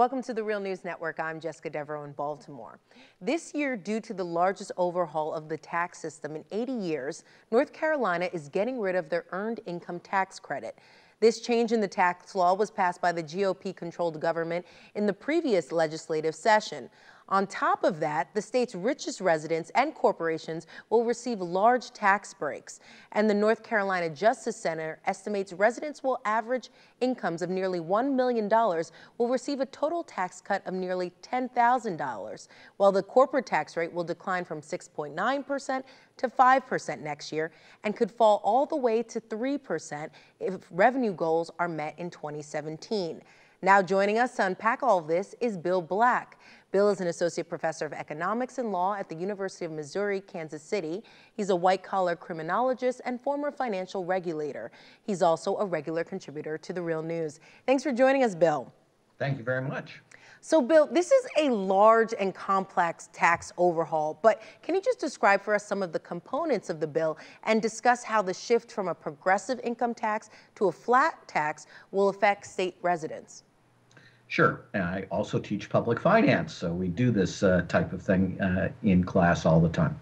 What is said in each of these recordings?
Welcome to the Real News Network. I'm Jessica Devereaux in Baltimore. This year, due to the largest overhaul of the tax system in 80 years, North Carolina is getting rid of their earned income tax credit. This change in the tax law was passed by the GOP-controlled government in the previous legislative session. On top of that, the state's richest residents and corporations will receive large tax breaks. And the North Carolina Justice Center estimates residents will average incomes of nearly $1 million will receive a total tax cut of nearly $10,000, while the corporate tax rate will decline from 6.9% to 5% next year and could fall all the way to 3% if revenue goals are met in 2017. Now joining us to unpack all of this is Bill Black. Bill is an associate professor of economics and law at the University of Missouri, Kansas City. He's a white-collar criminologist and former financial regulator. He's also a regular contributor to The Real News. Thanks for joining us, Bill. Thank you very much. So, Bill, this is a large and complex tax overhaul, but can you just describe for us some of the components of the bill and discuss how the shift from a progressive income tax to a flat tax will affect state residents? Sure. I also teach public finance, so we do this type of thing in class all the time.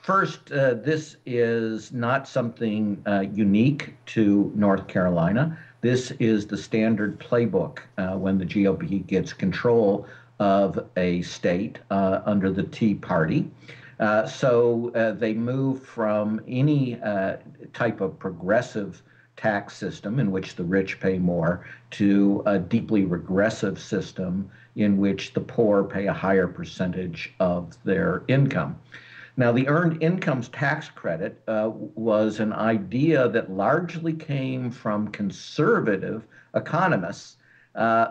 First, this is not something unique to North Carolina. This is the standard playbook when the GOP gets control of a state under the Tea Party. So they move from any type of progressive tax system in which the rich pay more to a deeply regressive system in which the poor pay a higher percentage of their income. Now, the Earned Incomes Tax Credit was an idea that largely came from conservative economists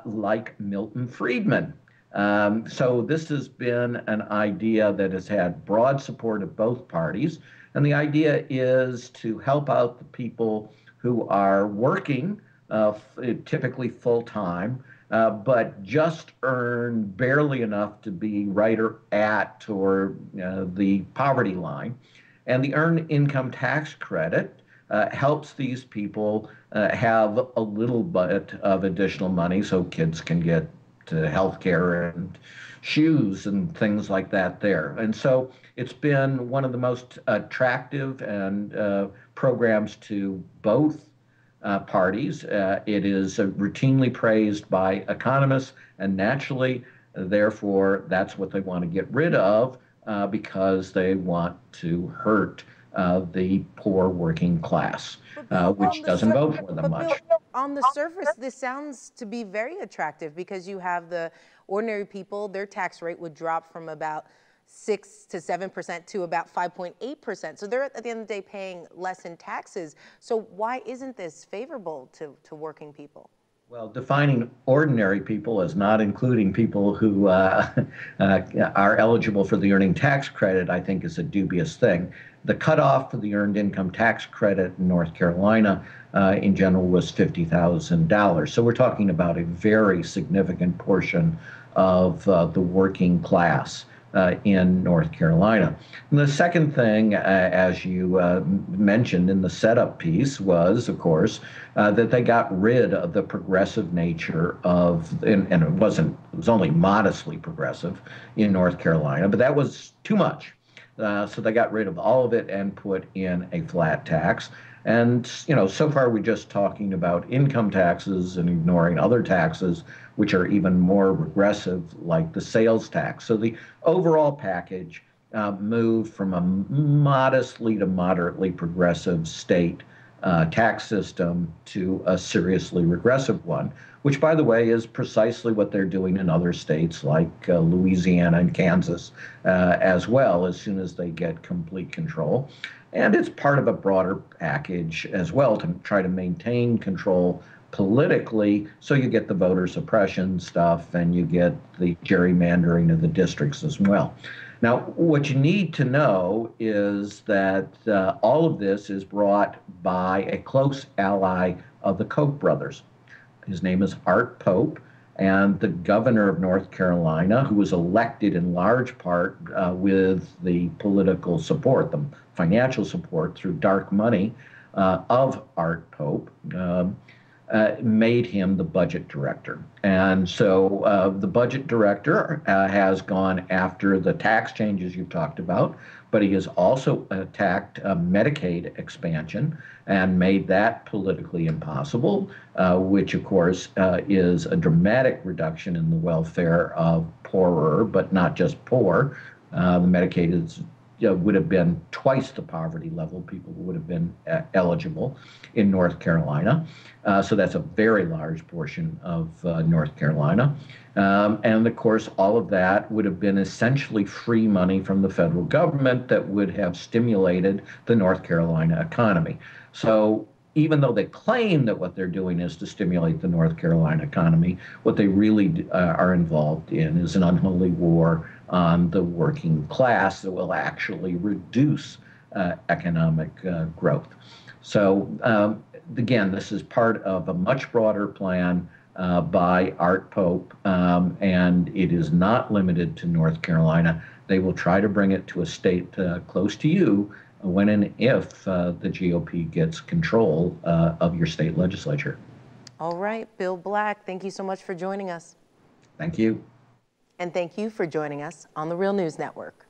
like Milton Friedman. So this has been an idea that has had broad support of both parties. And the idea is to help out the people who are working, typically full-time, but just earn barely enough to be right or at or the poverty line. And the Earned Income Tax Credit helps these people have a little bit of additional money so kids can get to health care and shoes and things like that there. And so it's been one of the most attractive and programs to both parties. It is routinely praised by economists, and naturally, therefore, that's what they want to get rid of because they want to hurt the poor working class, which doesn't vote for them much. Bill, on the surface, this sounds to be very attractive because you have the ordinary people, their tax rate would drop from about 6 to 7% to about 5.8%. So they're at the end of the day paying less in taxes. So why isn't this favorable to working people? Well, defining ordinary people as not including people who are eligible for the earning tax credit, I think, is a dubious thing. The cutoff for the Earned Income Tax Credit in North Carolina in general was $50,000. So we're talking about a very significant portion of the working class in North Carolina. And the second thing, as you mentioned in the setup piece, was, of course, that they got rid of the progressive nature of, and it was only modestly progressive in North Carolina, but that was too much. So they got rid of all of it and put in a flat tax. And, so far we're just talking about income taxes and ignoring other taxes, which are even more regressive, like the sales tax. So the overall package moved from a modestly to moderately progressive state tax system to a seriously regressive one, which, by the way, is precisely what they're doing in other states like Louisiana and Kansas as well, as soon as they get complete control. And it's part of a broader package as well to try to maintain control politically, so you get the voter suppression stuff and you get the gerrymandering of the districts as well. Now, what you need to know is that all of this is brought by a close ally of the Koch brothers. His name is Art Pope, and the governor of North Carolina, who was elected in large part with the political support, the financial support through dark money of Art Pope, made him the budget director. And so the budget director has gone after the tax changes you've talked about, but he has also attacked Medicaid expansion and made that politically impossible, which of course is a dramatic reduction in the welfare of poorer, but not just poor. The Medicaid is would have been twice the poverty level people would have been eligible in North Carolina. So that's a very large portion of North Carolina. And of course, all of that would have been essentially free money from the federal government that would have stimulated the North Carolina economy. So even though they claim that what they're doing is to stimulate the North Carolina economy, what they really are involved in is an unholy war on the working class that will actually reduce economic growth. So again, this is part of a much broader plan by Art Pope, and it is not limited to North Carolina. They will try to bring it to a state close to you when and if the GOP gets control of your state legislature. All right, Bill Black, thank you so much for joining us. Thank you. And thank you for joining us on the Real News Network.